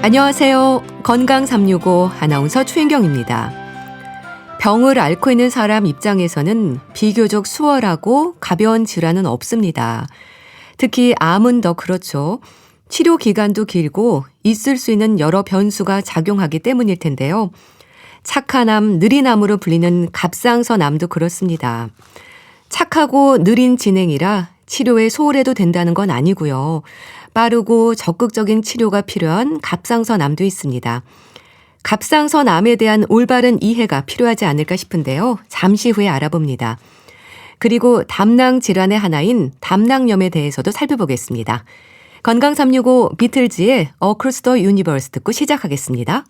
안녕하세요. 건강 365 아나운서 최인경입니다. 병을 앓고 있는 사람 입장에서는 비교적 수월하고 가벼운 질환은 없습니다. 특히 암은 더 그렇죠. 치료 기간도 길고 있을 수 있는 여러 변수가 작용하기 때문일 텐데요. 착한 암, 느린 암으로 불리는 갑상선 암도 그렇습니다. 착하고 느린 진행이라 치료에 소홀해도 된다는 건 아니고요. 빠르고 적극적인 치료가 필요한 갑상선 암도 있습니다. 갑상선 암에 대한 올바른 이해가 필요하지 않을까 싶은데요. 잠시 후에 알아봅니다. 그리고 담낭 질환의 하나인 담낭염에 대해서도 살펴보겠습니다. 건강 365 비틀즈의 Across the Universe 듣고 시작하겠습니다.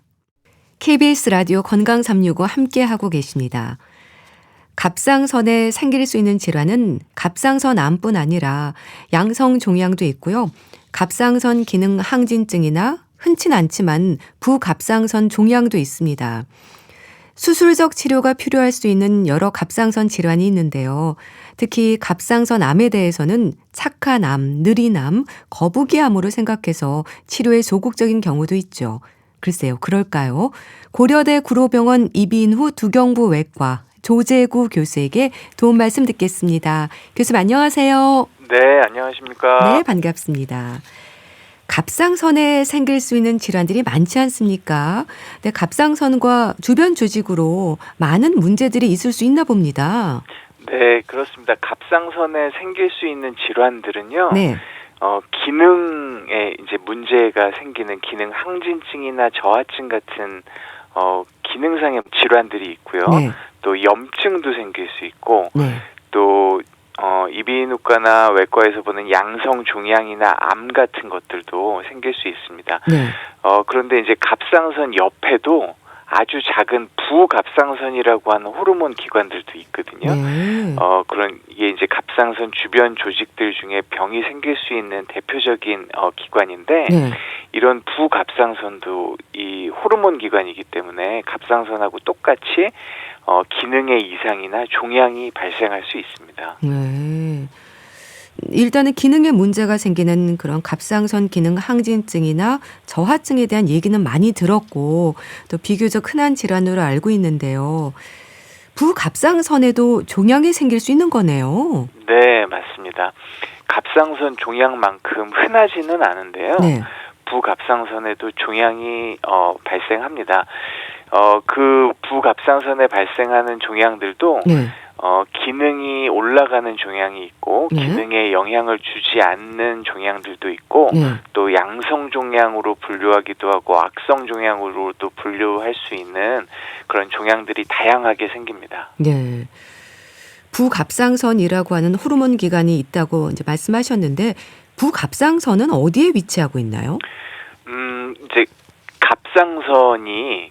KBS 라디오 건강 365 함께하고 계십니다. 갑상선에 생길 수 있는 질환은 갑상선 암뿐 아니라 양성 종양도 있고요. 갑상선 기능 항진증이나 흔치는 않지만 부갑상선 종양도 있습니다. 수술적 치료가 필요할 수 있는 여러 갑상선 질환이 있는데요. 특히 갑상선 암에 대해서는 착한 암, 느린 암, 거북이암으로 생각해서 치료에 소극적인 경우도 있죠. 글쎄요, 그럴까요? 고려대 구로병원 이비인후 두경부 외과 조재구 교수에게 도움 말씀 듣겠습니다. 교수님 안녕하세요. 네, 안녕하십니까. 네, 반갑습니다. 갑상선에 생길 수 있는 질환들이 많지 않습니까? 네, 갑상선과 주변 조직으로 많은 문제들이 있을 수 있나 봅니다. 네, 그렇습니다. 갑상선에 생길 수 있는 질환들은요. 네. 기능에 이제 문제가 생기는 기능 항진증이나 저하증 같은 기능상의 질환들이 있고요. 네. 또 염증도 생길 수 있고 네. 또 이비인후과나 외과에서 보는 양성 종양이나 암 같은 것들도 생길 수 있습니다. 네. 그런데 이제 갑상선 옆에도 아주 작은 부갑상선이라고 하는 호르몬 기관들도 있거든요. 네. 이게 이제 갑상선 주변 조직들 중에 병이 생길 수 있는 대표적인 기관인데 네. 이런 부갑상선도 이 호르몬 기관이기 때문에 갑상선하고 똑같이 기능의 이상이나 종양이 발생할 수 있습니다. 네. 일단은 기능에 문제가 생기는 그런 갑상선 기능 항진증이나 저하증에 대한 얘기는 많이 들었고 또 비교적 흔한 질환으로 알고 있는데요. 부갑상선에도 종양이 생길 수 있는 거네요. 네, 맞습니다. 갑상선 종양만큼 흔하지는 않은데요. 네. 부갑상선에도 종양이 발생합니다. 그 부갑상선에 발생하는 종양들도 네. 기능이 올라가는 종양이 있고 네. 기능에 영향을 주지 않는 종양들도 있고 네. 또 양성 종양으로 분류하기도 하고 악성 종양으로도 분류할 수 있는 그런 종양들이 다양하게 생깁니다. 네. 부갑상선이라고 하는 호르몬 기관이 있다고 이제 말씀하셨는데 부갑상선은 어디에 위치하고 있나요? 이제 갑상선이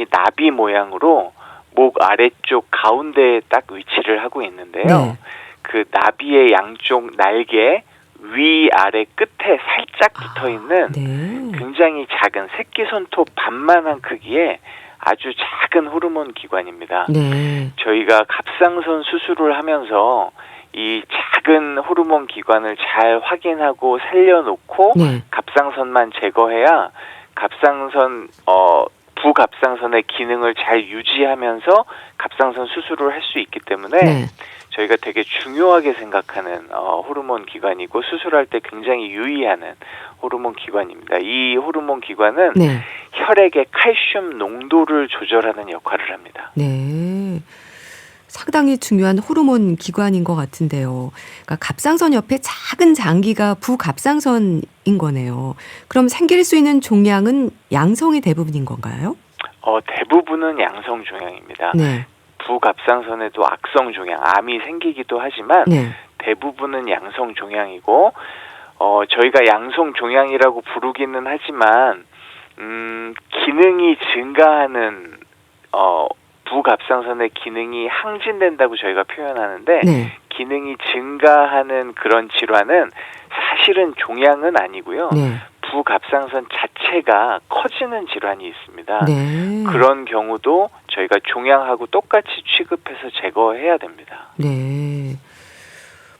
나비 모양으로 목 아래쪽 가운데에 딱 위치를 하고 있는데요. 네. 그 나비의 양쪽 날개 위 아래 끝에 살짝 붙어 있는 네. 굉장히 작은 새끼손톱 반만한 크기의 아주 작은 호르몬 기관입니다. 네. 저희가 갑상선 수술을 하면서 이 작은 호르몬 기관을 잘 확인하고 살려놓고 네. 갑상선만 제거해야 부갑상선의 기능을 잘 유지하면서 갑상선 수술을 할 수 있기 때문에 네. 저희가 되게 중요하게 생각하는 호르몬 기관이고 수술할 때 굉장히 유의하는 호르몬 기관입니다. 이 호르몬 기관은 네. 혈액의 칼슘 농도를 조절하는 역할을 합니다. 네. 상당히 중요한 호르몬 기관인 것 같은데요. 그러니까 갑상선 옆에 작은 장기가 부갑상선인 거네요. 그럼 생길 수 있는 종양은 양성이 대부분인 건가요? 대부분은 양성 종양입니다. 네. 부갑상선에도 악성 종양, 암이 생기기도 하지만 네. 대부분은 양성 종양이고 저희가 양성 종양이라고 부르기는 하지만 기능이 증가하는 부갑상선의 기능이 항진된다고 저희가 표현하는데 네. 기능이 증가하는 그런 질환은 사실은 종양은 아니고요. 네. 부갑상선 자체가 커지는 질환이 있습니다. 네. 그런 경우도 저희가 종양하고 똑같이 취급해서 제거해야 됩니다. 네.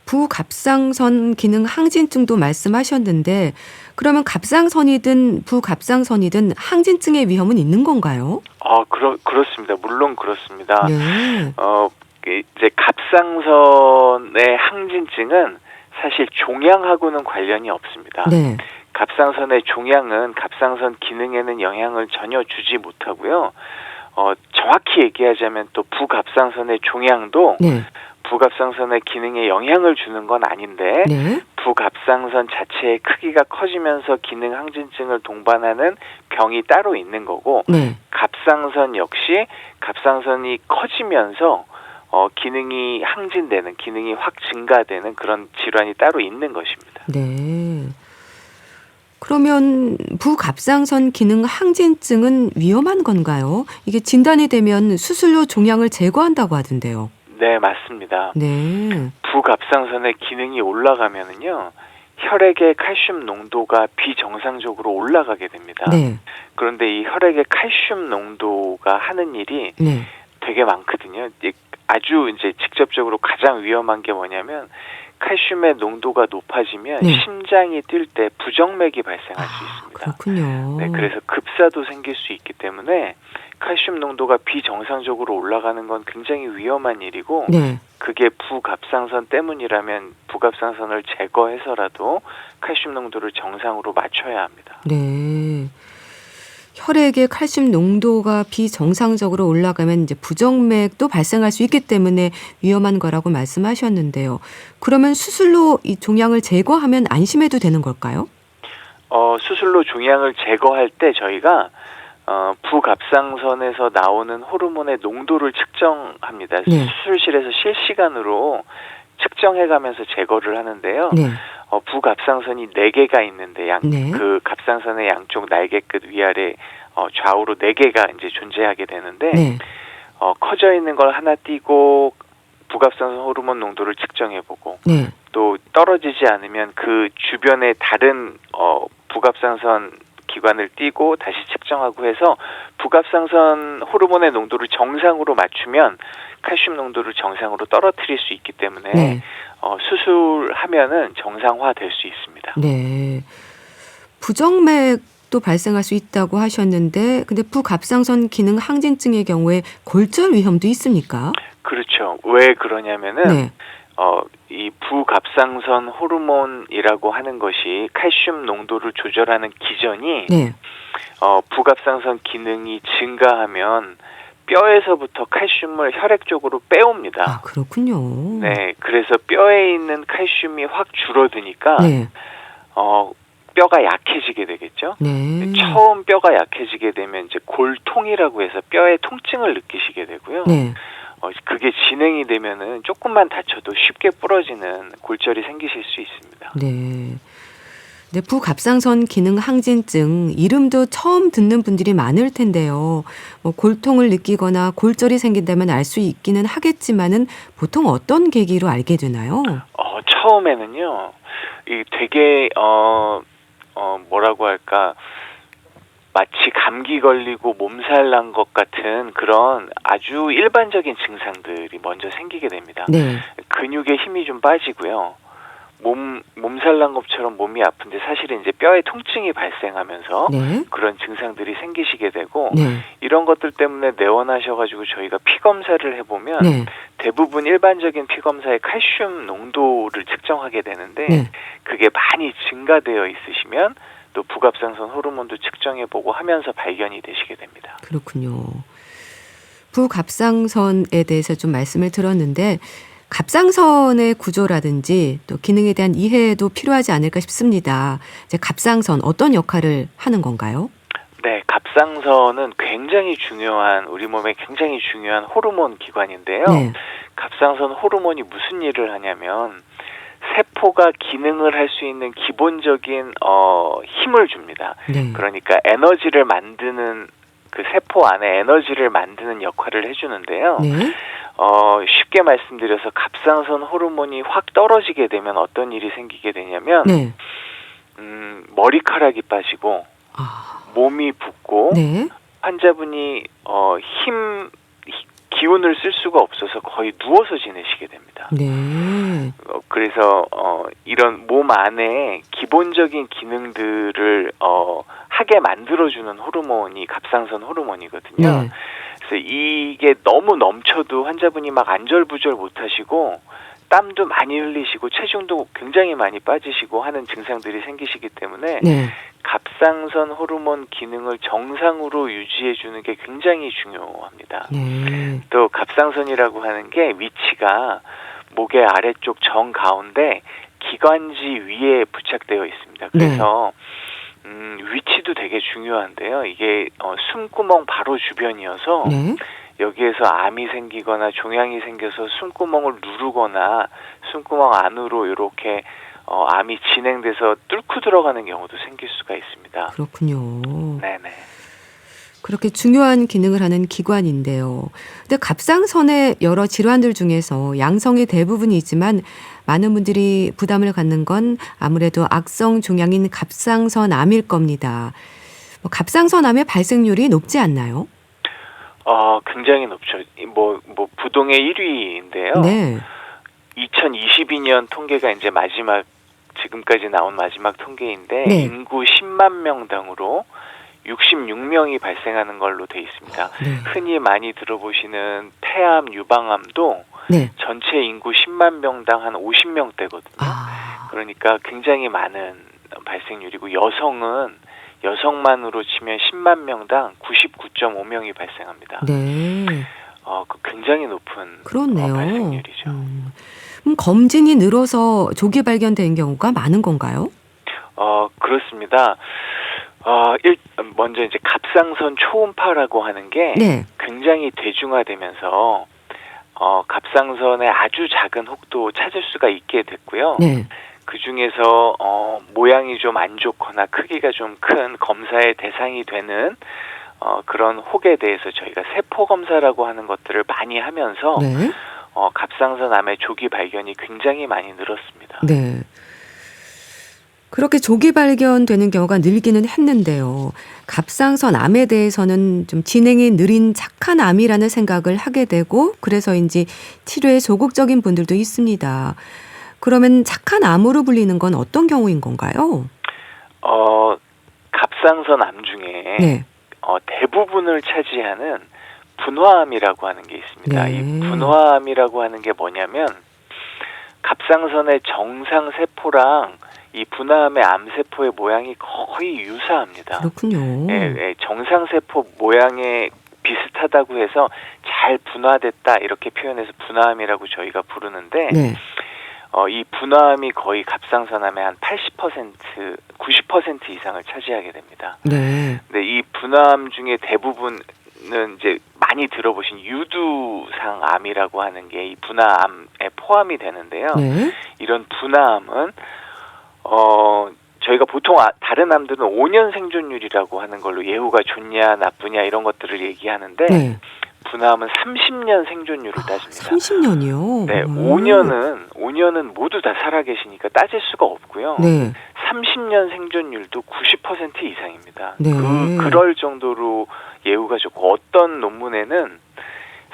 부갑상선 기능 항진증도 말씀하셨는데 그러면 갑상선이든 부갑상선이든 항진증의 위험은 있는 건가요? 그렇습니다. 물론 그렇습니다. 네. 이제 갑상선의 항진증은 사실 종양하고는 관련이 없습니다. 네. 갑상선의 종양은 갑상선 기능에는 영향을 전혀 주지 못하고요. 정확히 얘기하자면 또 부갑상선의 종양도 네. 부갑상선의 기능에 영향을 주는 건 아닌데 네. 부갑상선 자체의 크기가 커지면서 기능 항진증을 동반하는 병이 따로 있는 거고 네. 갑상선 역시 갑상선이 커지면서 기능이 항진되는, 기능이 확 증가되는 그런 질환이 따로 있는 것입니다. 네. 그러면 부갑상선 기능 항진증은 위험한 건가요? 이게 진단이 되면 수술로 종양을 제거한다고 하던데요. 네, 맞습니다. 네. 부갑상선의 기능이 올라가면은요, 혈액의 칼슘 농도가 비정상적으로 올라가게 됩니다. 네. 그런데 이 혈액의 칼슘 농도가 하는 일이 네. 되게 많거든요. 아주 이제 직접적으로 가장 위험한 게 뭐냐면 칼슘의 농도가 높아지면 네. 심장이 뛸 때 부정맥이 발생할 수 있습니다. 그렇군요. 네, 그래서 급사도 생길 수 있기 때문에 칼슘 농도가 비정상적으로 올라가는 건 굉장히 위험한 일이고 네. 그게 부갑상선 때문이라면 부갑상선을 제거해서라도 칼슘 농도를 정상으로 맞춰야 합니다. 네. 혈액의 칼슘 농도가 비정상적으로 올라가면 이제 부정맥도 발생할 수 있기 때문에 위험한 거라고 말씀하셨는데요. 그러면 수술로 이 종양을 제거하면 안심해도 되는 걸까요? 수술로 종양을 제거할 때 저희가 부갑상선에서 나오는 호르몬의 농도를 측정합니다. 네. 수술실에서 실시간으로 측정해가면서 제거를 하는데요. 네. 부갑상선이 4개가 있는데 네. 그 갑상선의 양쪽 날개 끝 위아래 좌우로 4개가 이제 존재하게 되는데 네. 커져 있는 걸 하나 띄고 부갑상선 호르몬 농도를 측정해보고 네. 또 떨어지지 않으면 그 주변의 다른 부갑상선 기관을 띄고 다시 측정하고 해서 부갑상선 호르몬의 농도를 정상으로 맞추면 칼슘 농도를 정상으로 떨어뜨릴 수 있기 때문에 네. 수술하면은 정상화될 수 있습니다. 네. 부정맥도 발생할 수 있다고 하셨는데 근데 부갑상선 기능 항진증의 경우에 골절 위험도 있습니까? 그렇죠. 왜 그러냐면은 네. 이 부갑상선 호르몬이라고 하는 것이 칼슘 농도를 조절하는 기전이 네. 부갑상선 기능이 증가하면 뼈에서부터 칼슘을 혈액 쪽으로 빼옵니다. 그렇군요. 네, 그래서 뼈에 있는 칼슘이 확 줄어드니까 네. 뼈가 약해지게 되겠죠. 네. 처음 뼈가 약해지게 되면 이제 골통이라고 해서 뼈에 통증을 느끼시게 되고요. 네. 그게 진행이 되면은 조금만 다쳐도 쉽게 부러지는 골절이 생기실 수 있습니다. 네. 네, 부갑상선 기능 항진증 이름도 처음 듣는 분들이 많을 텐데요. 골통을 느끼거나 골절이 생긴다면 알 수 있기는 하겠지만은 보통 어떤 계기로 알게 되나요? 처음에는요, 이 되게 뭐라고 할까, 마치 감기 걸리고 몸살 난 것 같은 그런 아주 일반적인 증상들이 먼저 생기게 됩니다. 네. 근육에 힘이 좀 빠지고요. 몸살 난 것처럼 몸이 아픈데 사실은 이제 뼈에 통증이 발생하면서 네. 그런 증상들이 생기시게 되고 네. 이런 것들 때문에 내원하셔가지고 저희가 피 검사를 해보면 네. 대부분 일반적인 피 검사의 칼슘 농도를 측정하게 되는데 네. 그게 많이 증가되어 있으시면 또 부갑상선 호르몬도 측정해보고 하면서 발견이 되시게 됩니다. 그렇군요. 부갑상선에 대해서 좀 말씀을 들었는데 갑상선의 구조라든지 또 기능에 대한 이해도 필요하지 않을까 싶습니다. 이제 갑상선 어떤 역할을 하는 건가요? 네, 갑상선은 굉장히 중요한 우리 몸에 굉장히 중요한 호르몬 기관인데요. 네. 갑상선 호르몬이 무슨 일을 하냐면 세포가 기능을 할 수 있는 기본적인 힘을 줍니다. 네. 그러니까 에너지를 만드는 그 세포 안에 에너지를 만드는 역할을 해주는데요. 네. 쉽게 말씀드려서 갑상선 호르몬이 확 떨어지게 되면 어떤 일이 생기게 되냐면 네. 머리카락이 빠지고 몸이 붓고 네. 환자분이 기운을 쓸 수가 없어서 거의 누워서 지내시게 됩니다. 네. 그래서 이런 몸 안에 기본적인 기능들을 하게 만들어주는 호르몬이 갑상선 호르몬이거든요. 네. 그래서 이게 너무 넘쳐도 환자분이 막 안절부절 못하시고 땀도 많이 흘리시고 체중도 굉장히 많이 빠지시고 하는 증상들이 생기시기 때문에 네. 갑상선 호르몬 기능을 정상으로 유지해 주는 게 굉장히 중요합니다. 네. 또 갑상선이라고 하는 게 위치가 목의 아래쪽 정 가운데 기관지 위에 부착되어 있습니다. 그래서 위치도 되게 중요한데요. 이게 숨구멍 바로 주변이어서 네. 여기에서 암이 생기거나 종양이 생겨서 숨구멍을 누르거나 숨구멍 안으로 이렇게 암이 진행돼서 뚫고 들어가는 경우도 생길 수가 있습니다. 그렇군요. 네네. 그렇게 중요한 기능을 하는 기관인데요. 근데 갑상선의 여러 질환들 중에서 양성의 대부분이지만 많은 분들이 부담을 갖는 건 아무래도 악성 종양인 갑상선암일 겁니다. 갑상선암의 발생률이 높지 않나요? 굉장히 높죠. 뭐 부동의 1위인데요. 네. 2022년 통계가 이제 지금까지 나온 마지막 통계인데 네. 인구 10만 명당으로 66명이 발생하는 걸로 돼 있습니다. 네. 흔히 많이 들어보시는 폐암, 유방암도 네. 전체 인구 10만 명당 한 50명대거든요. 그러니까 굉장히 많은 발생률이고 여성만으로 치면 10만 명당 99.5명이 발생합니다. 네. 굉장히 높은 그렇네요. 발생률이죠. 검진이 늘어서 조기 발견된 경우가 많은 건가요? 그렇습니다. 먼저 이제 갑상선 초음파라고 하는 게 네. 굉장히 대중화되면서 갑상선의 아주 작은 혹도 찾을 수가 있게 됐고요. 네. 그 중에서 모양이 좀 안 좋거나 크기가 좀 큰 검사의 대상이 되는 그런 혹에 대해서 저희가 세포 검사라고 하는 것들을 많이 하면서 네. 갑상선암의 조기 발견이 굉장히 많이 늘었습니다. 네. 그렇게 조기 발견되는 경우가 늘기는 했는데요. 갑상선암에 대해서는 좀 진행이 느린 착한 암이라는 생각을 하게 되고 그래서인지 치료에 소극적인 분들도 있습니다. 그러면 착한 암으로 불리는 건 어떤 경우인 건가요? 갑상선암 중에 네. 대부분을 차지하는 분화암이라고 하는 게 있습니다. 네. 이 분화암이라고 하는 게 뭐냐면 갑상선의 정상 세포랑 이 분화암의 암세포의 모양이 거의 유사합니다. 그렇군요. 정상 세포 모양에 비슷하다고 해서 잘 분화됐다 이렇게 표현해서 분화암이라고 저희가 부르는데 네. 이 분화암이 거의 갑상선암의 한 80%, 90% 이상을 차지하게 됩니다. 네. 근데 이 분화암 중에 대부분은 이제 많이 들어보신 유두상 암이라고 하는 게 이 분화암에 포함이 되는데요. 네. 이런 분화암은 저희가 보통 다른 암들은 5년 생존율이라고 하는 걸로 예후가 좋냐 나쁘냐 이런 것들을 얘기하는데 네. 분화암은 30년 생존율을 따집니다. 30년이요? 네, 5년은 모두 다 살아계시니까 따질 수가 없고요. 네. 30년 생존율도 90% 이상입니다. 네. 그럴 정도로 예후가 좋고 어떤 논문에는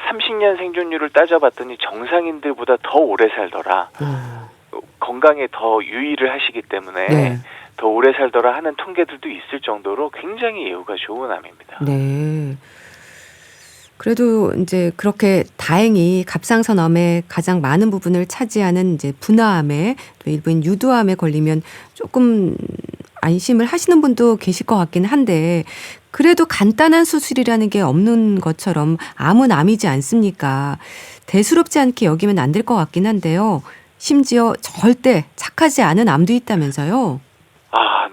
30년 생존율을 따져봤더니 정상인들보다 더 오래 살더라. 건강에 더 유의를 하시기 때문에 네. 더 오래 살더라 하는 통계들도 있을 정도로 굉장히 예후가 좋은 암입니다. 네. 그래도 이제 그렇게 다행히 갑상선암의 가장 많은 부분을 차지하는 이제 분화암에 또 일부인 유두암에 걸리면 조금 안심을 하시는 분도 계실 것 같긴 한데 그래도 간단한 수술이라는 게 없는 것처럼 암은 암이지 않습니까? 대수롭지 않게 여기면 안 될 것 같긴 한데요. 심지어 절대 착하지 않은 암도 있다면서요?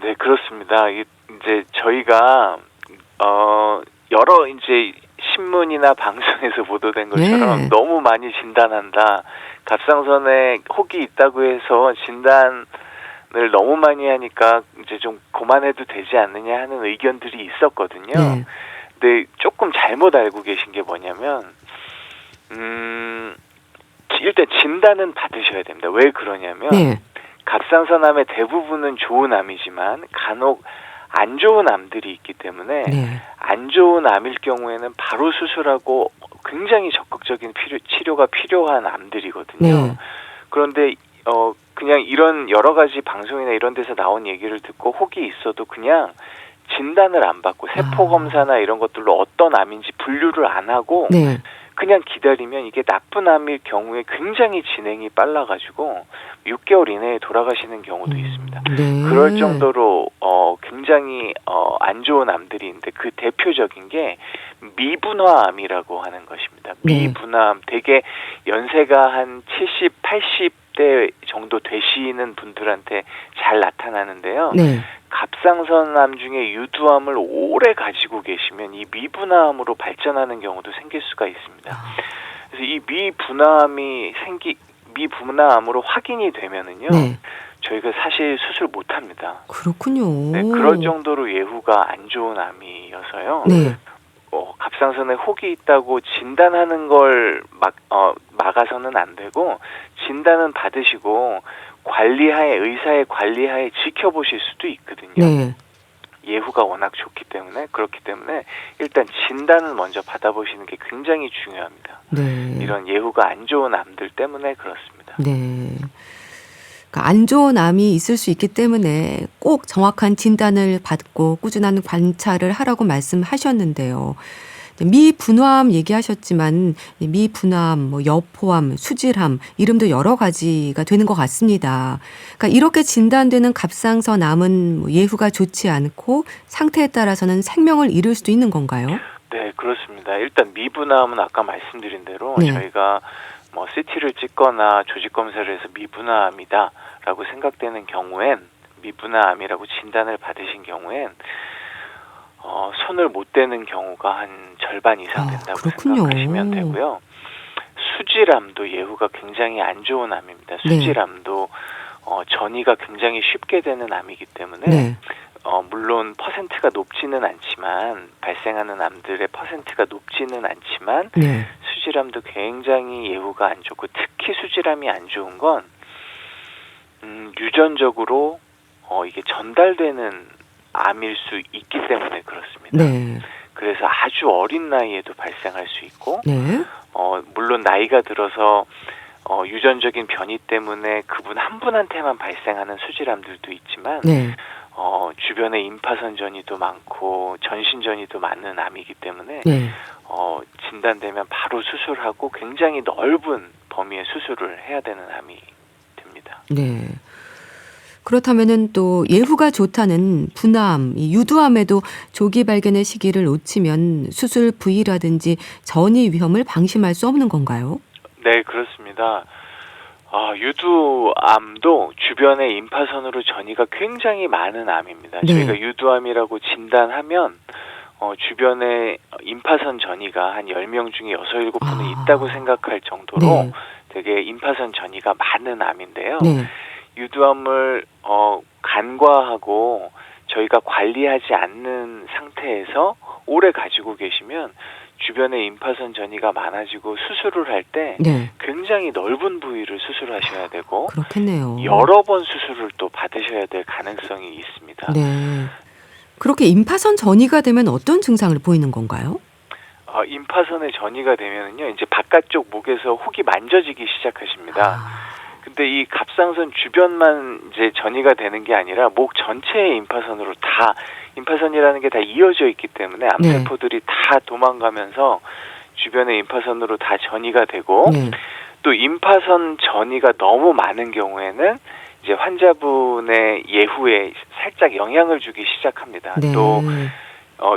네, 그렇습니다. 이제 저희가 여러 이제 신문이나 방송에서 보도된 것처럼 네. 너무 많이 진단한다. 갑상선에 혹이 있다고 해서 진단을 너무 많이 하니까 이제 좀 그만해도 되지 않느냐 하는 의견들이 있었거든요. 네. 근데 조금 잘못 알고 계신 게 뭐냐면 일단 진단은 받으셔야 됩니다. 왜 그러냐면 네. 갑상선암의 대부분은 좋은 암이지만 간혹 안 좋은 암들이 있기 때문에 네. 안 좋은 암일 경우에는 바로 수술하고 굉장히 적극적인 치료가 필요한 암들이거든요. 네. 그런데 그냥 이런 여러 가지 방송이나 이런 데서 나온 얘기를 듣고 혹이 있어도 그냥 진단을 안 받고 세포 검사나 이런 것들로 어떤 암인지 분류를 안 하고 네. 그냥 기다리면 이게 나쁜 암일 경우에 굉장히 진행이 빨라가지고 6개월 이내에 돌아가시는 경우도 있습니다. 네. 그럴 정도로 굉장히 안 좋은 암들이 있는데 그 대표적인 게 미분화암이라고 하는 것입니다. 네. 미분화암 되게 연세가 한 70, 80대 정도 되시는 분들한테 잘 나타나는데요. 네. 갑상선암 중에 유두암을 오래 가지고 계시면 이 미분화암으로 발전하는 경우도 생길 수가 있습니다. 그래서 이 미분화암으로 확인이 되면은요. 네. 저희가 사실 수술 못 합니다. 그렇군요. 네, 그럴 정도로 예후가 안 좋은 암이어서요. 네. 갑상선에 혹이 있다고 진단하는 걸 막아서는 안 되고 진단은 받으시고 의사의 관리하에 지켜보실 수도 있거든요. 네. 예후가 워낙 좋기 때문에 그렇기 때문에 일단 진단을 먼저 받아보시는 게 굉장히 중요합니다. 네. 이런 예후가 안 좋은 암들 때문에 그렇습니다. 네. 그러니까 안 좋은 암이 있을 수 있기 때문에 꼭 정확한 진단을 받고 꾸준한 관찰을 하라고 말씀하셨는데요. 미분화암 얘기하셨지만 미분화암, 여포암, 수질암 이름도 여러 가지가 되는 것 같습니다. 그러니까 이렇게 진단되는 갑상선암은 예후가 좋지 않고 상태에 따라서는 생명을 잃을 수도 있는 건가요? 네, 그렇습니다. 일단 미분화암은 아까 말씀드린 대로 네. 저희가 CT를 찍거나 조직 검사를 해서 미분화암이다라고 생각되는 경우엔 미분화암이라고 진단을 받으신 경우엔 손을 못 대는 경우가 한 절반 이상 된다고 그렇군요. 생각하시면 되고요. 수질암도 예후가 굉장히 안 좋은 암입니다. 수질암도 전이가 굉장히 쉽게 되는 암이기 때문에 네. 물론 퍼센트가 높지는 않지만 발생하는 암들의 퍼센트가 높지는 않지만 네. 수질암도 굉장히 예후가 안 좋고 특히 수질암이 안 좋은 건 유전적으로 이게 전달되는 암일 수 있기 때문에 그렇습니다. 네. 그래서 아주 어린 나이에도 발생할 수 있고 네. 물론 나이가 들어서 유전적인 변이 때문에 그분 한 분한테만 발생하는 수질암들도 있지만 네. 주변에 임파선 전이도 많고 전신 전이도 많은 암이기 때문에 네. 진단되면 바로 수술하고 굉장히 넓은 범위의 수술을 해야 되는 암이 됩니다. 네. 그렇다면은 또 예후가 좋다는 분화암, 이 유두암에도 조기 발견의 시기를 놓치면 수술 부위라든지 전이 위험을 방심할 수 없는 건가요? 네, 그렇습니다. 유두암도 주변에 임파선으로 전이가 굉장히 많은 암입니다. 네. 저희가 유두암이라고 진단하면 주변에 임파선 전이가 한 10명 중에 6, 7분은 있다고 생각할 정도로 네. 되게 임파선 전이가 많은 암인데요. 네. 유두암을 간과하고 저희가 관리하지 않는 상태에서 오래 가지고 계시면 주변에 임파선 전이가 많아지고 수술을 할 때 네. 굉장히 넓은 부위를 수술하셔야 되고 그렇겠네요. 여러 번 수술을 또 받으셔야 될 가능성이 있습니다. 네. 그렇게 임파선 전이가 되면 어떤 증상을 보이는 건가요? 임파선에 전이가 되면은요, 이제 바깥쪽 목에서 혹이 만져지기 시작하십니다. 근데 이 갑상선 주변만 이제 전이가 되는 게 아니라 목 전체의 임파선으로 다 임파선이라는 게 다 이어져 있기 때문에 암세포들이 다 도망가면서 주변의 임파선으로 다 전이가 되고 네. 또 임파선 전이가 너무 많은 경우에는 이제 환자분의 예후에 살짝 영향을 주기 시작합니다. 네. 또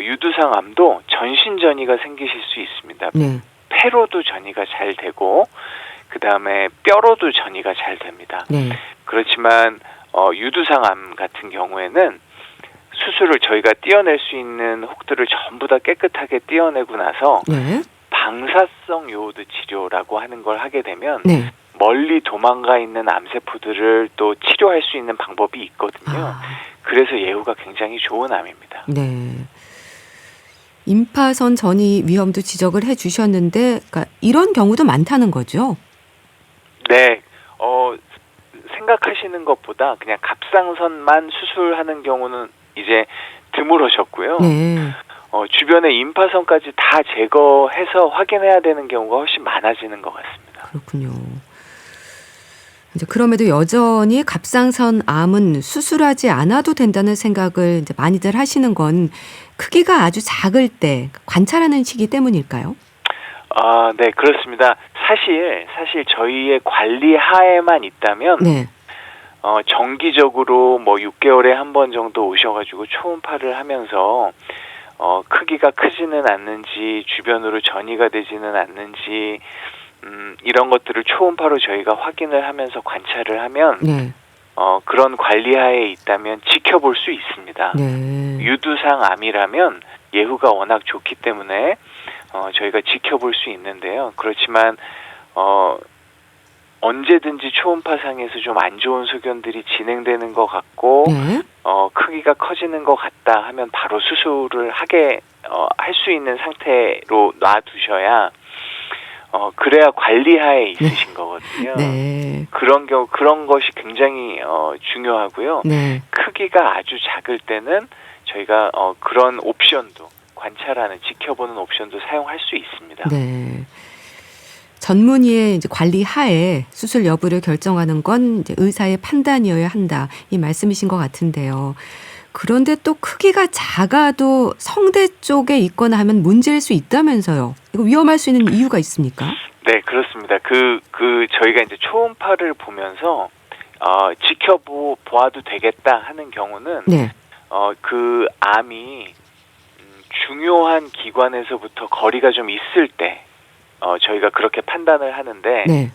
유두상암도 전신 전이가 생기실 수 있습니다. 네. 폐로도 전이가 잘 되고 그 다음에 뼈로도 전이가 잘 됩니다. 네. 그렇지만 유두상암 같은 경우에는 수술을 저희가 떼어낼 수 있는 혹들을 전부 다 깨끗하게 떼어내고 나서 네. 방사성 요오드 치료라고 하는 걸 하게 되면 네. 멀리 도망가 있는 암세포들을 또 치료할 수 있는 방법이 있거든요. 그래서 예후가 굉장히 좋은 암입니다. 네. 임파선 전이 위험도 지적을 해 주셨는데 그러니까 이런 경우도 많다는 거죠? 네. 생각하시는 것보다 그냥 갑상선만 수술하는 경우는 이제 드물어졌고요. 네. 주변에 임파선까지 다 제거해서 확인해야 되는 경우가 훨씬 많아지는 것 같습니다. 그렇군요. 이제 그럼에도 여전히 갑상선 암은 수술하지 않아도 된다는 생각을 이제 많이들 하시는 건 크기가 아주 작을 때 관찰하는 시기 때문일까요? 네, 그렇습니다. 사실 저희의 관리 하에만 있다면 네. 정기적으로 뭐 6개월에 한 번 정도 오셔가지고 초음파를 하면서 크기가 크지는 않는지 주변으로 전이가 되지는 않는지 이런 것들을 초음파로 저희가 확인을 하면서 관찰을 하면 네. 그런 관리하에 있다면 지켜볼 수 있습니다. 네. 유두상 암이라면 예후가 워낙 좋기 때문에 저희가 지켜볼 수 있는데요. 그렇지만 언제든지 초음파상에서 좀 안 좋은 소견들이 진행되는 것 같고 네. 크기가 커지는 것 같다 하면 바로 수술을 할 수 있는 상태로 놔두셔야 그래야 관리하에 있으신 거거든요. 네. 그런 것이 굉장히 중요하고요. 네. 크기가 아주 작을 때는 저희가 그런 옵션도 관찰하는 지켜보는 옵션도 사용할 수 있습니다. 네. 전문의의 이제 관리 하에 수술 여부를 결정하는 건 이제 의사의 판단이어야 한다. 이 말씀이신 것 같은데요. 그런데 또 크기가 작아도 성대 쪽에 있거나 하면 문제일 수 있다면서요. 이거 위험할 수 있는 이유가 있습니까? 네, 그렇습니다. 저희가 이제 초음파를 보면서 지켜보아도 되겠다 하는 경우는 네. 그 암이 중요한 기관에서부터 거리가 좀 있을 때 저희가 그렇게 판단을 하는데 네.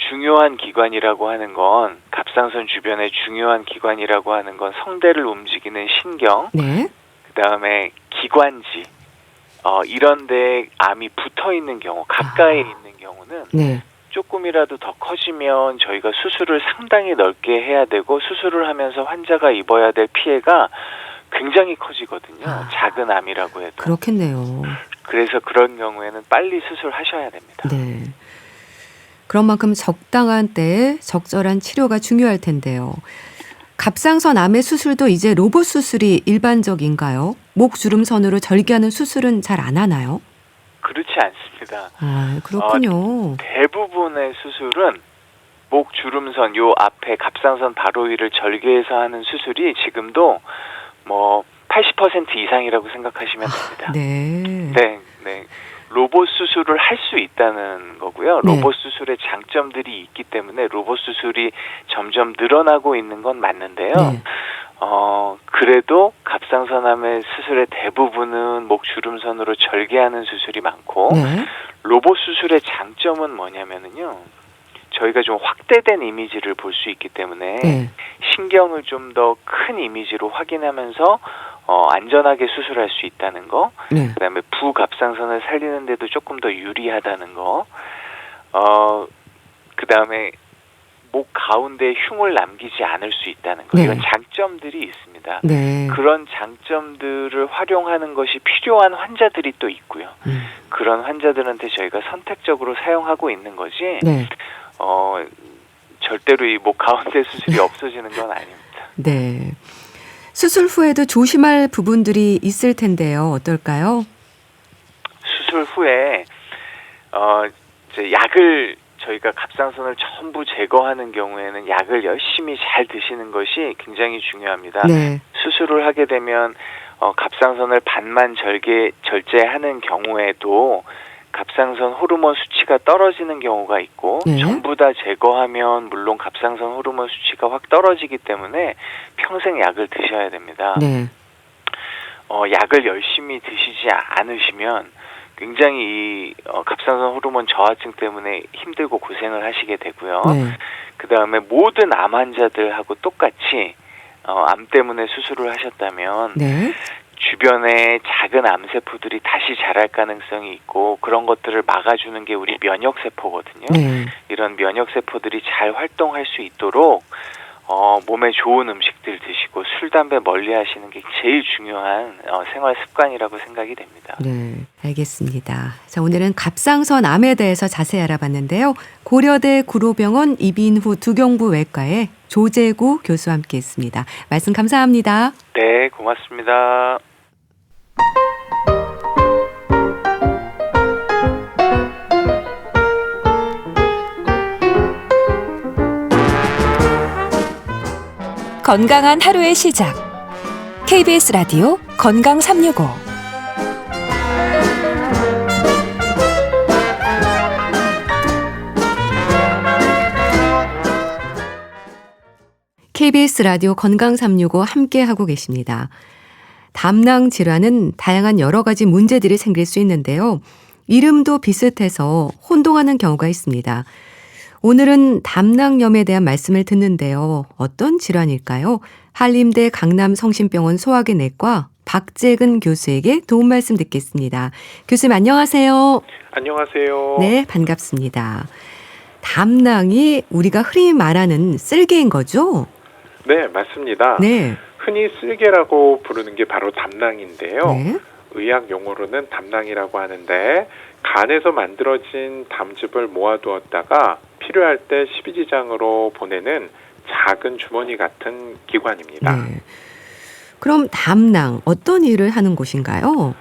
중요한 기관이라고 하는 건 갑상선 주변의 중요한 기관이라고 하는 건 성대를 움직이는 신경, 네. 그다음에 기관지 이런 데 암이 붙어 있는 경우, 가까이 있는 경우는 네. 조금이라도 더 커지면 저희가 수술을 상당히 넓게 해야 되고 수술을 하면서 환자가 입어야 될 피해가 굉장히 커지거든요. 작은 암이라고 해도. 그렇겠네요. 그래서 그런 경우에는 빨리 수술하셔야 됩니다. 네. 그런 만큼 적당한 때에 적절한 치료가 중요할 텐데요. 갑상선 암의 수술도 이제 로봇 수술이 일반적인가요? 목 주름선으로 절개하는 수술은 잘 안 하나요? 그렇지 않습니다. 그렇군요. 대부분의 수술은 목 주름선 요 앞에 갑상선 바로 위를 절개해서 하는 수술이 지금도 뭐 80% 이상이라고 생각하시면 됩니다. 네. 네. 로봇 수술을 할 수 있다는 거고요. 네. 로봇 수술의 장점들이 있기 때문에 로봇 수술이 점점 늘어나고 있는 건 맞는데요. 네. 그래도 갑상선암의 수술의 대부분은 목 주름선으로 절개하는 수술이 많고 네. 로봇 수술의 장점은 뭐냐면은요. 저희가 좀 확대된 이미지를 볼 수 있기 때문에 네. 신경을 좀 더 큰 이미지로 확인하면서 안전하게 수술할 수 있다는 거, 네. 그다음에 부갑상선을 살리는데도 조금 더 유리하다는 거, 그다음에 목 가운데에 흉을 남기지 않을 수 있다는 거, 네. 이런 장점들이 있습니다. 네. 그런 장점들을 활용하는 것이 필요한 환자들이 또 있고요. 그런 환자들한테 저희가 선택적으로 사용하고 있는 거지, 네. 절대로 이 목 가운데 수술이 없어지는 건 아닙니다. 네. 수술 후에도 조심할 부분들이 있을 텐데요. 어떨까요? 수술 후에 이제 약을 저희가 갑상선을 전부 제거하는 경우에는 약을 열심히 잘 드시는 것이 굉장히 중요합니다. 네. 수술을 하게 되면 갑상선을 반만 절제하는 경우에도 갑상선 호르몬 수치가 떨어지는 경우가 있고 네. 전부 다 제거하면 물론 갑상선 호르몬 수치가 확 떨어지기 때문에 평생 약을 드셔야 됩니다. 네. 약을 열심히 드시지 않으시면 굉장히 이 갑상선 호르몬 저하증 때문에 힘들고 고생을 하시게 되고요. 네. 그다음에 모든 암 환자들하고 똑같이 암 때문에 수술을 하셨다면 네. 주변에 작은 암세포들이 다시 자랄 가능성이 있고 그런 것들을 막아주는 게 우리 면역세포거든요. 네. 이런 면역세포들이 잘 활동할 수 있도록 몸에 좋은 음식들 드시고 술, 담배 멀리 하시는 게 제일 중요한 생활 습관이라고 생각이 됩니다. 네, 알겠습니다. 자, 오늘은 갑상선 암에 대해서 자세히 알아봤는데요. 고려대 구로병원 이빈후 두경부 외과의 조재구 교수와 함께했습니다. 말씀 감사합니다. 네, 고맙습니다. 건강한 하루의 시작. KBS 라디오 건강 365. KBS 라디오 건강 365 함께 하고 계십니다. 담낭 질환은 다양한 여러 가지 문제들이 생길 수 있는데요. 이름도 비슷해서 혼동하는 경우가 있습니다. 오늘은 담낭염에 대한 말씀을 듣는데요. 어떤 질환일까요? 한림대 강남성심병원 소화기 내과 박재근 교수에게 도움 말씀 듣겠습니다. 교수님 안녕하세요. 안녕하세요. 네, 반갑습니다. 담낭이 우리가 흔히 말하는 쓸개인 거죠? 네, 맞습니다. 네. 흔히 쓸개라고 부르는 게 바로 담낭인데요. 네. 의학 용어로는 담낭이라고 하는데 간에서 만들어진 담즙을 모아두었다가 필요할 때 십이지장으로 보내는 작은 주머니 같은 기관입니다. 네. 그럼 담낭 어떤 일을 하는 곳인가요?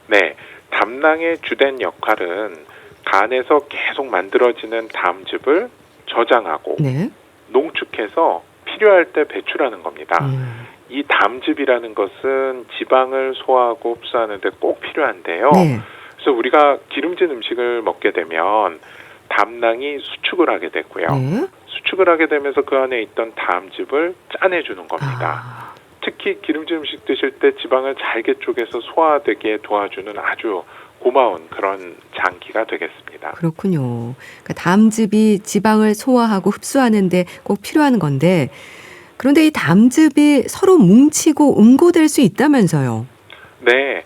네, 담낭의 주된 역할은 간에서 계속 만들어지는 담즙을 저장하고 네. 농축해서 필요할 때 배출하는 겁니다. 이 담즙이라는 것은 지방을 소화하고 흡수하는 데 꼭 필요한데요. 네. 그래서 우리가 기름진 음식을 먹게 되면 담낭이 수축을 하게 되고요. 네. 수축을 하게 되면서 그 안에 있던 담즙을 짜내주는 겁니다. 아, 특히 기름진 음식 드실 때 지방을 잘게 쪼개서 소화되게 도와주는 아주 고마운 그런 장기가 되겠습니다. 그렇군요. 그러니까 담즙이 지방을 소화하고 흡수하는데 꼭 필요한 건데 그런데 이 담즙이 서로 뭉치고 응고될 수 있다면서요? 네,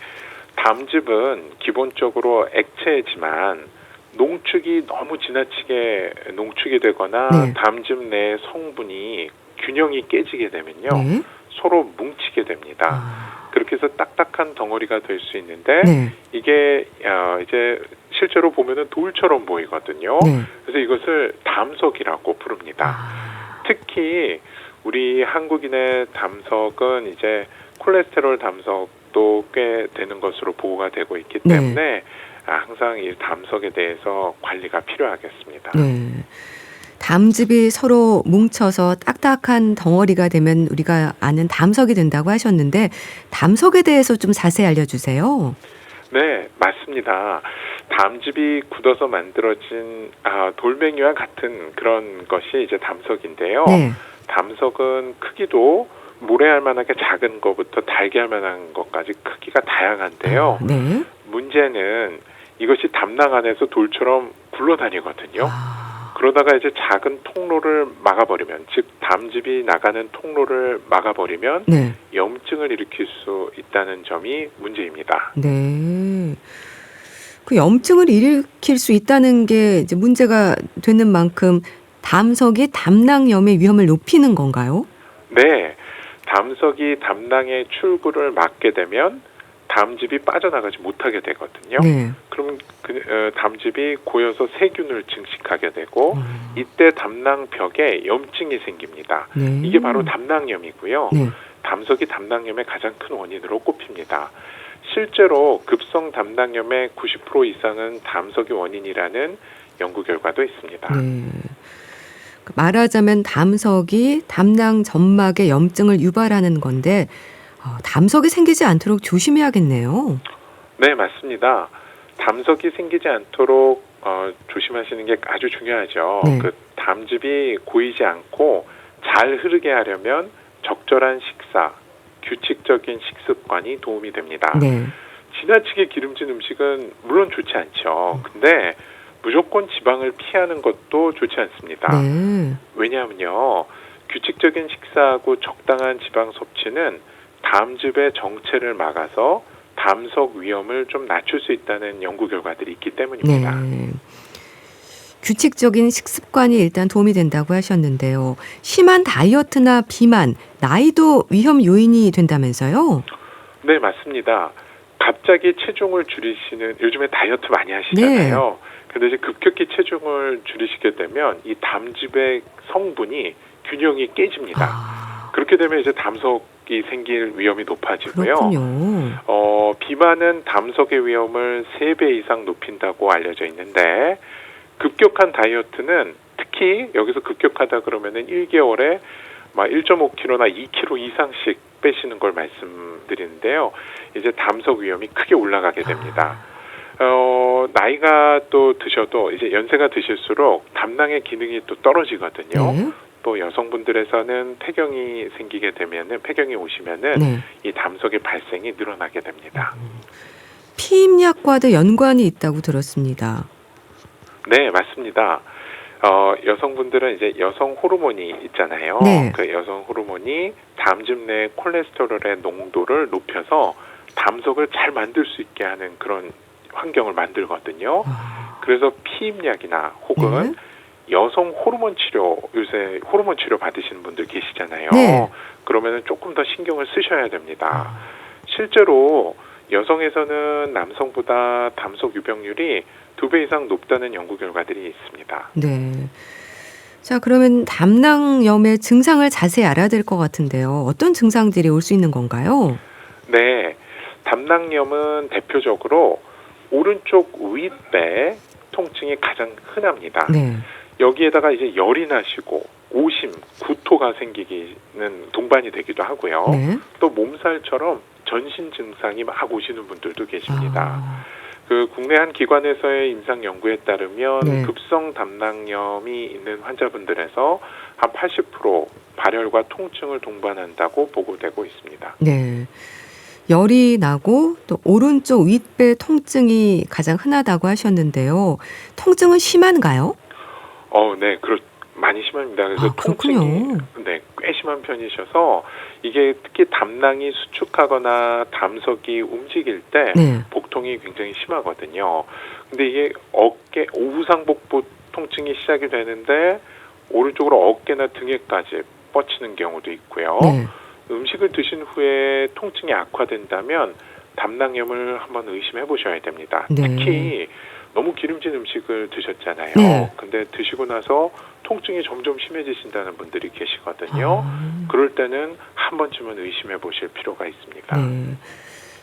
담즙은 기본적으로 액체지만 농축이 너무 지나치게 농축이 되거나 네. 담즙 내 성분이 균형이 깨지게 되면요. 네. 서로 뭉치게 됩니다. 아, 그렇게 해서 딱딱한 덩어리가 될 수 있는데 네. 이게 이제 실제로 보면은 돌처럼 보이거든요. 네. 그래서 이것을 담석이라고 부릅니다. 아, 특히 우리 한국인의 담석은 이제 콜레스테롤 담석도 꽤 되는 것으로 보고가 되고 있기 네. 때문에 항상 이 담석에 대해서 관리가 필요하겠습니다. 네. 담즙이 서로 뭉쳐서 딱딱한 덩어리가 되면 우리가 아는 담석이 된다고 하셨는데 담석에 대해서 좀 자세히 알려주세요. 네, 맞습니다. 담즙이 굳어서 만들어진 돌멩이와 같은 그런 것이 이제 담석인데요. 네. 담석은 크기도 모래알 만하게 작은 것부터 달걀 만한 것까지 크기가 다양한데요. 네. 문제는 이것이 담낭 안에서 돌처럼 굴러다니거든요. 아, 그러다가 이제 작은 통로를 막아버리면, 즉 담즙이 나가는 통로를 막아버리면 네. 염증을 일으킬 수 있다는 점이 문제입니다. 네. 그 염증을 일으킬 수 있다는 게 이제 문제가 되는 만큼 담석이 담낭염의 위험을 높이는 건가요? 네, 담석이 담낭의 출구를 막게 되면 담즙이 빠져나가지 못하게 되거든요. 네. 그럼 담즙이 고여서 세균을 증식하게 되고 이때 담낭벽에 염증이 생깁니다. 네. 이게 바로 담낭염이고요. 네. 담석이 담낭염의 가장 큰 원인으로 꼽힙니다. 실제로 급성 담낭염의 90% 이상은 담석이 원인이라는 연구 결과도 있습니다. 네. 말하자면 담석이 담낭 점막에 염증을 유발하는 건데 담석이 생기지 않도록 조심해야겠네요. 네, 맞습니다. 담석이 생기지 않도록 조심하시는 게 아주 중요하죠. 네. 그 담즙이 고이지 않고 잘 흐르게 하려면 적절한 식사, 규칙적인 식습관이 도움이 됩니다. 네. 지나치게 기름진 음식은 물론 좋지 않죠. 근데 무조건 지방을 피하는 것도 좋지 않습니다. 네. 왜냐하면요, 규칙적인 식사하고 적당한 지방 섭취는 담즙의 정체를 막아서 담석 위험을 좀 낮출 수 있다는 연구 결과들이 있기 때문입니다. 네. 규칙적인 식습관이 일단 도움이 된다고 하셨는데요. 심한 다이어트나 비만, 나이도 위험 요인이 된다면서요? 네, 맞습니다. 갑자기 체중을 줄이시는, 요즘에 다이어트 많이 하시잖아요. 근데 이제 급격히 체중을 줄이시게 되면 이 담즙의 성분이 균형이 깨집니다. 아, 그렇게 되면 이제 담석이 생길 위험이 높아지고요. 그렇군요. 비만은 담석의 위험을 3배 이상 높인다고 알려져 있는데 급격한 다이어트는 특히 여기서 급격하다 그러면은 1개월에 막 1.5kg나 2kg 이상씩 빼시는 걸 말씀드리는데요. 이제 담석 위험이 크게 올라가게 됩니다. 나이가 또 드셔도 이제 연세가 드실수록 담낭의 기능이 또 떨어지거든요. 네. 또 여성분들에서는 폐경이 생기게 되면은 폐경이 오시면은 네. 이 담석의 발생이 늘어나게 됩니다. 피임약과도 연관이 있다고 들었습니다. 네, 맞습니다. 여성분들은 이제 여성 호르몬이 있잖아요. 네. 그 여성 호르몬이 담즙 내 콜레스테롤의 농도를 높여서 담석을 잘 만들 수 있게 하는 그런 환경을 만들거든요. 그래서 피임약이나 혹은 네. 여성 호르몬 치료, 요새 호르몬 치료 받으시는 분들 계시잖아요. 네. 그러면은 조금 더 신경을 쓰셔야 됩니다. 실제로 여성에서는 남성보다 담석 유병률이 2배 이상 높다는 연구 결과들이 있습니다. 네. 자, 그러면 담낭염의 증상을 자세히 알아야 될 것 같은데요. 어떤 증상들이 올 수 있는 건가요? 네, 담낭염은 대표적으로 오른쪽 윗배 통증이 가장 흔합니다. 네. 여기에다가 이제 열이 나시고 오심, 구토가 생기기는 동반이 되기도 하고요. 네. 또 몸살처럼 전신 증상이 막 오시는 분들도 계십니다. 그 국내 한 기관에서의 임상 연구에 따르면 네. 급성 담낭염이 있는 환자분들에서 한 80% 발열과 통증을 동반한다고 보고되고 있습니다. 네. 열이 나고 또 오른쪽 윗배 통증이 가장 흔하다고 하셨는데요. 통증은 심한가요? 네, 많이 심합니다. 그래서 그렇군요. 통증이 꽤 심한 편이셔서 이게 특히 담낭이 수축하거나 담석이 움직일 때 네. 복통이 굉장히 심하거든요. 근데 이게 어깨 오후상복부 통증이 시작이 되는데 오른쪽으로 어깨나 등에까지 뻗치는 경우도 있고요. 네. 음식을 드신 후에 통증이 악화된다면 담낭염을 한번 의심해 보셔야 됩니다. 네. 특히 너무 기름진 음식을 드셨잖아요. 네. 근데 드시고 나서 통증이 점점 심해지신다는 분들이 계시거든요. 아, 그럴 때는 한 번쯤은 의심해 보실 필요가 있습니다. 네.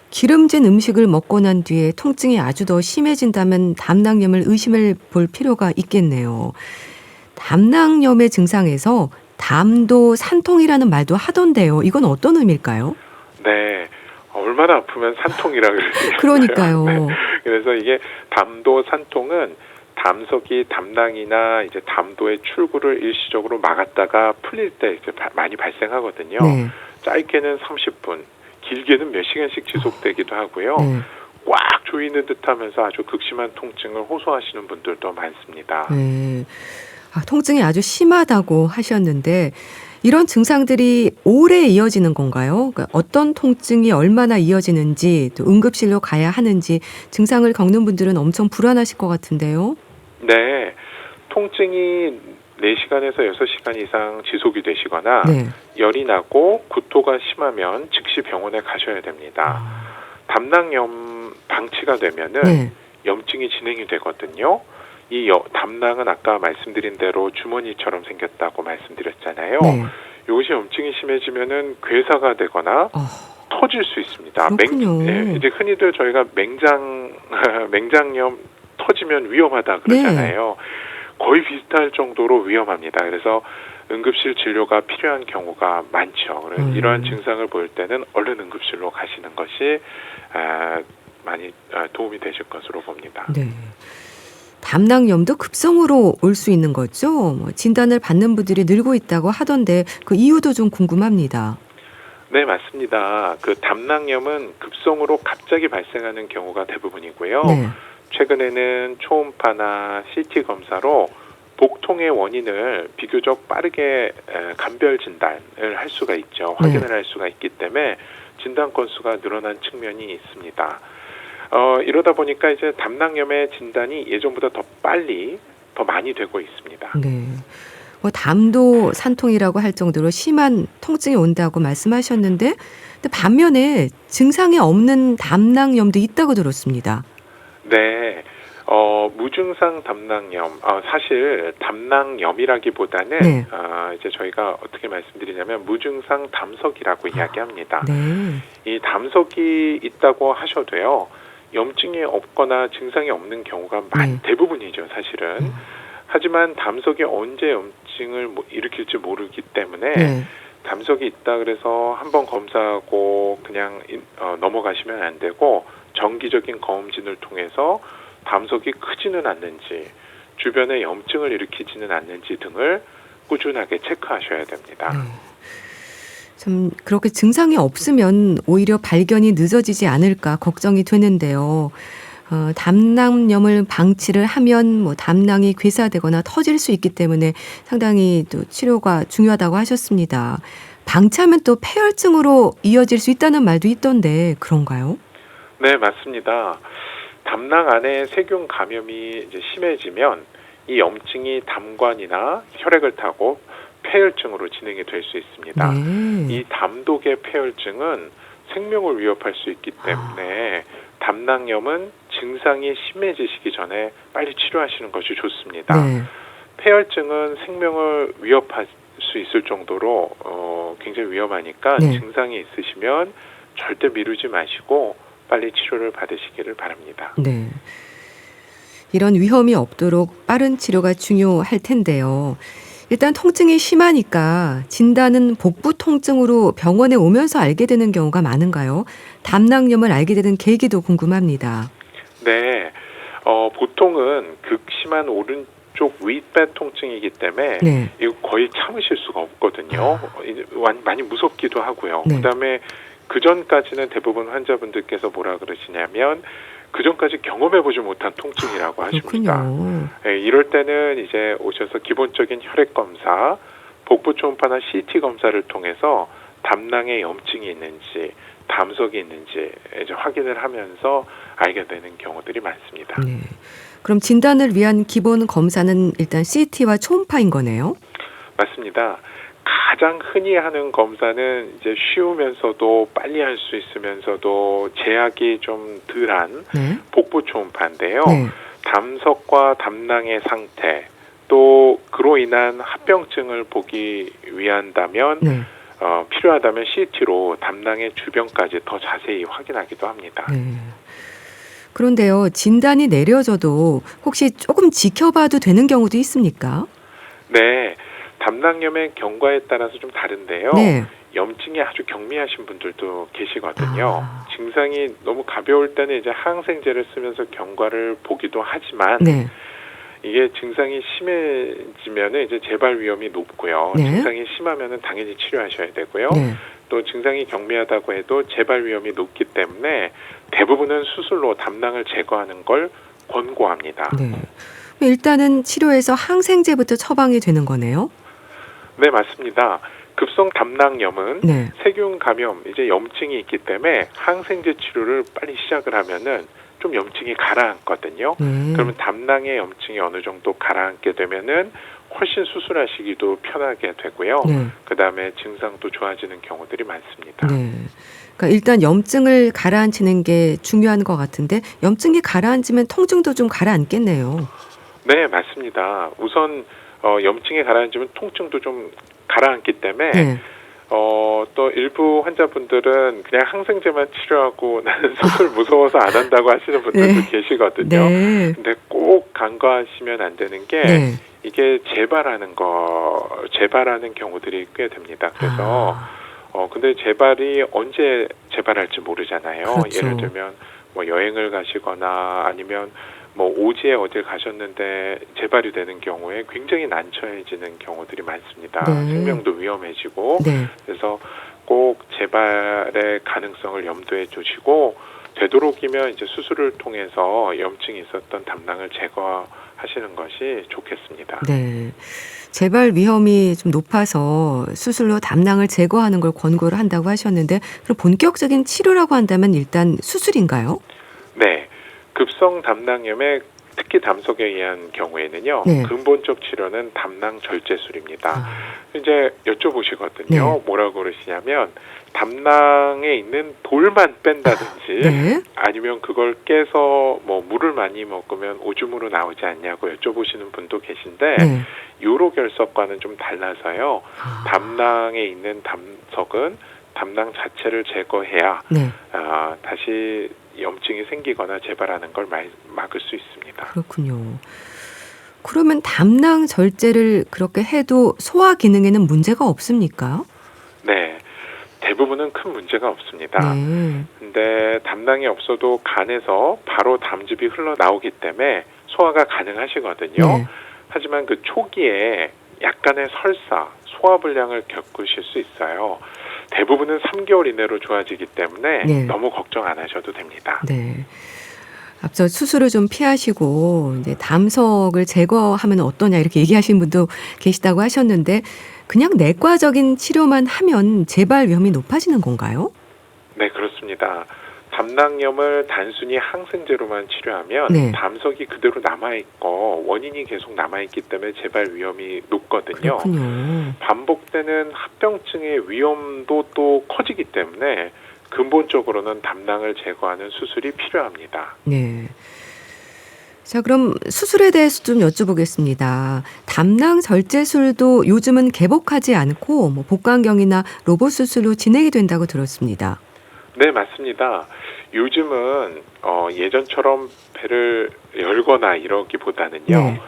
기름진 음식을 먹고 난 뒤에 통증이 아주 더 심해진다면 담낭염을 의심해 볼 필요가 있겠네요. 담낭염의 증상에서 담도 산통이라는 말도 하던데요. 이건 어떤 의미일까요? 네. 얼마나 아프면 산통이라 그러겠어요. 그러니까요. 네. 그래서 이게 담도 산통은 담석이 담낭이나 이제 담도의 출구를 일시적으로 막았다가 풀릴 때 이제 많이 발생하거든요. 네. 짧게는 30분, 길게는 몇 시간씩 지속되기도 하고요. 네. 꽉 조이는 듯하면서 아주 극심한 통증을 호소하시는 분들도 많습니다. 네. 통증이 아주 심하다고 하셨는데 이런 증상들이 오래 이어지는 건가요? 그러니까 어떤 통증이 얼마나 이어지는지 또 응급실로 가야 하는지 증상을 겪는 분들은 엄청 불안하실 것 같은데요. 네. 통증이 4시간에서 6시간 이상 지속이 되시거나 네. 열이 나고 구토가 심하면 즉시 병원에 가셔야 됩니다. 담낭염 방치가 되면은 네. 염증이 진행이 되거든요. 이 담낭은 아까 말씀드린 대로 주머니처럼 생겼다고 말씀드렸잖아요. 네. 이것이 염증이 심해지면은 괴사가 되거나 터질 수 있습니다. 그렇군요. 이제 흔히들 저희가 맹장염 터지면 위험하다 그러잖아요. 거의 비슷할 정도로 위험합니다. 그래서 응급실 진료가 필요한 경우가 많죠. 이러한 증상을 보일 때는 얼른 응급실로 가시는 것이 많이 도움이 되실 것으로 봅니다. 네. 담낭염도 급성으로 올 수 있는 거죠? 진단을 받는 분들이 늘고 있다고 하던데 그 이유도 좀 궁금합니다. 네, 맞습니다. 그 담낭염은 급성으로 갑자기 발생하는 경우가 대부분이고요. 네. 최근에는 초음파나 CT 검사로 복통의 원인을 비교적 빠르게 감별 진단을 할 수가 있죠. 확인을 할 수가 있기 때문에 진단 건수가 늘어난 측면이 있습니다. 이러다 보니까 이제 담낭염의 진단이 예전보다 더 빨리, 더 많이 되고 있습니다. 네. 담도 산통이라고 할 정도로 심한 통증이 온다고 말씀하셨는데 근데 반면에 증상이 없는 담낭염도 있다고 들었습니다. 네. 무증상 담낭염, 사실 담낭염이라기보다는 네. 이제 저희가 어떻게 말씀드리냐면 무증상 담석이라고 이야기합니다. 네. 이 담석이 있다고 하셔도요, 염증이 없거나 증상이 없는 경우가 대부분이죠, 사실은. 하지만 담석이 언제 염증을 일으킬지 모르기 때문에 네. 담석이 있다 그래서 한번 검사하고 그냥 넘어가시면 안 되고 정기적인 검진을 통해서 담석이 크지는 않는지 주변에 염증을 일으키지는 않는지 등을 꾸준하게 체크하셔야 됩니다. 네. 참 그렇게 증상이 없으면 오히려 발견이 늦어지지 않을까 걱정이 되는데요. 담낭염을 방치를 하면 뭐 담낭이 괴사되거나 터질 수 있기 때문에 상당히 또 치료가 중요하다고 하셨습니다. 방치하면 또 폐혈증으로 이어질 수 있다는 말도 있던데 그런가요? 네, 맞습니다. 담낭 안에 세균 감염이 이제 심해지면 이 염증이 담관이나 혈액을 타고 폐혈증으로 진행이 될 수 있습니다. 네. 이 담독의 폐혈증은 생명을 위협할 수 있기 때문에 담낭염은 증상이 심해지시기 전에 빨리 치료하시는 것이 좋습니다. 네. 폐혈증은 생명을 위협할 수 있을 정도로 굉장히 위험하니까 네. 증상이 있으시면 절대 미루지 마시고 빨리 치료를 받으시기를 바랍니다. 네. 이런 위험이 없도록 빠른 치료가 중요할 텐데요. 일단 통증이 심하니까 진단은 복부 통증으로 병원에 오면서 알게 되는 경우가 많은가요? 담낭염을 알게 되는 계기도 궁금합니다. 네, 보통은 극심한 오른쪽 윗배 통증이기 때문에 네. 이거 거의 참으실 수가 없거든요. 이제 많이 무섭기도 하고요. 네. 그다음에 그 전까지는 대부분 환자분들께서 뭐라 그러시냐면 그 전까지 경험해보지 못한 통증이라고 하십니다. 그렇군요. 네, 이럴 때는 이제 오셔서 기본적인 혈액 검사, 복부 초음파나 CT 검사를 통해서 담낭에 염증이 있는지, 담석이 있는지 이제 확인을 하면서 알게 되는 경우들이 많습니다. 네. 그럼 진단을 위한 기본 검사는 일단 CT와 초음파인 거네요? 맞습니다. 가장 흔히 하는 검사는 이제 쉬우면서도 빨리 할 수 있으면서도 제약이 좀 덜한 네. 복부 초음파인데요. 네. 담석과 담낭의 상태, 또 그로 인한 합병증을 보기 위한다면 네. 필요하다면 CT로 담낭의 주변까지 더 자세히 확인하기도 합니다. 네. 그런데요, 진단이 내려져도 혹시 조금 지켜봐도 되는 경우도 있습니까? 네, 담낭염의 경과에 따라서 좀 다른데요. 네. 염증이 아주 경미하신 분들도 계시거든요. 아. 증상이 너무 가벼울 때는 이제 항생제를 쓰면서 경과를 보기도 하지만 네. 이게 증상이 심해지면은 이제 재발 위험이 높고요. 네. 증상이 심하면은 당연히 치료하셔야 되고요. 네. 또 증상이 경미하다고 해도 재발 위험이 높기 때문에 대부분은 수술로 담낭을 제거하는 걸 권고합니다. 네. 일단은 치료에서 항생제부터 처방이 되는 거네요? 네, 맞습니다. 급성 담낭염은 네. 세균 감염, 이제 염증이 있기 때문에 항생제 치료를 빨리 시작을 하면은 좀 염증이 가라앉거든요. 그러면 담낭의 염증이 어느 정도 가라앉게 되면은 훨씬 수술하시기도 편하게 되고요. 네. 그다음에 증상도 좋아지는 경우들이 많습니다. 네. 그러니까 일단 염증을 가라앉히는 게 중요한 것 같은데 염증이 가라앉으면 통증도 좀 가라앉겠네요. 네, 맞습니다. 우선 염증이 가라앉으면 통증도 좀 가라앉기 때문에 네. 또 일부 환자분들은 그냥 항생제만 치료하고 나는 수술 무서워서 안 한다고 하시는 분들도 네. 계시거든요. 네. 근데 꼭 간과하시면 안 되는 게 네. 이게 재발하는 경우들이 꽤 됩니다. 그래서 근데 재발이 언제 재발할지 모르잖아요. 그렇죠. 예를 들면 뭐 여행을 가시거나 아니면 뭐 오지에 어딜 가셨는데 재발이 되는 경우에 굉장히 난처해지는 경우들이 많습니다. 네. 생명도 위험해지고 네. 그래서 꼭 재발의 가능성을 염두에 두시고 되도록이면 이제 수술을 통해서 염증이 있었던 담낭을 제거하시는 것이 좋겠습니다. 네. 재발 위험이 좀 높아서 수술로 담낭을 제거하는 걸 권고를 한다고 하셨는데 그럼 본격적인 치료라고 한다면 일단 수술인가요? 네. 급성 담낭염에 특히 담석에 의한 경우에는요. 네. 근본적 치료는 담낭 절제술입니다. 아. 이제 여쭤보시거든요. 네. 뭐라고 그러시냐면 담낭에 있는 돌만 뺀다든지 네. 아니면 그걸 깨서 뭐 물을 많이 먹으면 오줌으로 나오지 않냐고 여쭤보시는 분도 계신데 네. 요로결석과는 좀 달라서요. 아. 담낭에 있는 담석은 담낭 자체를 제거해야 네. 다시 염증이 생기거나 재발하는 걸 막을 수 있습니다. 그렇군요. 그러면 담낭 절제를 그렇게 해도 소화 기능에는 문제가 없습니까? 네. 대부분은 큰 문제가 없습니다. 네. 근데 담낭이 없어도 간에서 바로 담즙이 흘러나오기 때문에 소화가 가능하시거든요. 네. 하지만 그 초기에 약간의 설사, 소화불량을 겪으실 수 있어요. 대부분은 3개월 이내로 좋아지기 때문에 네. 너무 걱정 안 하셔도 됩니다. 네. 앞서 수술을 좀 피하시고 이제 담석을 제거하면 어떠냐 이렇게 얘기하신 분도 계시다고 하셨는데 그냥 내과적인 치료만 하면 재발 위험이 높아지는 건가요? 네, 그렇습니다. 담낭염을 단순히 항생제로만 치료하면 네. 담석이 그대로 남아있고 원인이 계속 남아있기 때문에 재발 위험이 높거든요. 그렇군요. 반복되는 합병증의 위험도 또 커지기 때문에 근본적으로는 담낭을 제거하는 수술이 필요합니다. 네. 자, 그럼 수술에 대해서 좀 여쭤보겠습니다. 담낭 절제술도 요즘은 개복하지 않고 뭐 복강경이나 로봇 수술로 진행이 된다고 들었습니다. 네, 맞습니다. 요즘은 예전처럼 배를 열거나 이러기보다는요. 네.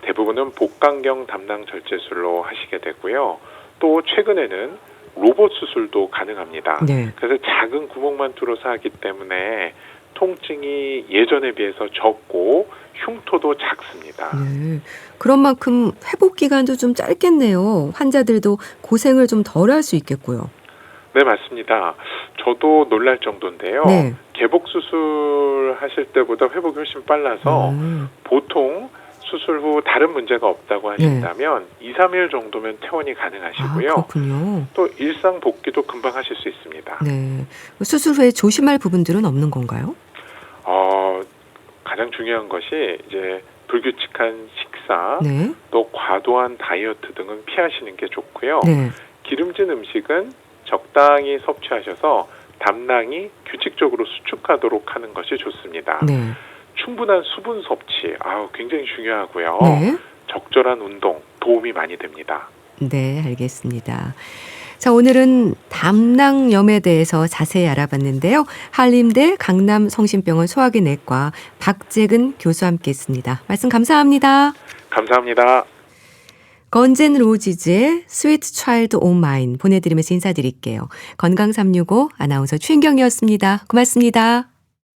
대부분은 복강경 담낭 절제술로 하시게 되고요. 또 최근에는 로봇 수술도 가능합니다. 네. 그래서 작은 구멍만 뚫어서 하기 때문에 통증이 예전에 비해서 적고 흉터도 작습니다. 네. 그런 만큼 회복 기간도 좀 짧겠네요. 환자들도 고생을 좀 덜 할 수 있겠고요. 네, 맞습니다. 저도 놀랄 정도인데요. 네. 개복 수술 하실 때보다 회복이 훨씬 빨라서 보통 수술 후 다른 문제가 없다고 하신다면 2, 3일 정도면 퇴원이 아, 가능하시고요. 그렇군요. 또 일상 복귀도 금방 하실 수 있습니다. 네. 수술 후에 조심할 부분들은 없는 건가요? 가장 중요한 것이 이제 불규칙한 식사, 네. 또 과도한 다이어트 등은 피하시는 게 좋고요. 네. 기름진 음식은 적당히 섭취하셔서 담낭이 규칙적으로 수축하도록 하는 것이 좋습니다. 네. 충분한 수분 섭취, 굉장히 중요하고요. 네. 적절한 운동 도움이 많이 됩니다. 네, 알겠습니다. 자, 오늘은 담낭염에 대해서 자세히 알아봤는데요. 한림대 강남성심병원 소화기 내과 박재근 교수와 함께했습니다. 말씀 감사합니다. 감사합니다. 건젠 로지즈의 스위트 차일드 온 마인 보내드리면서 인사드릴게요. 건강365 아나운서 최인경이었습니다. 고맙습니다.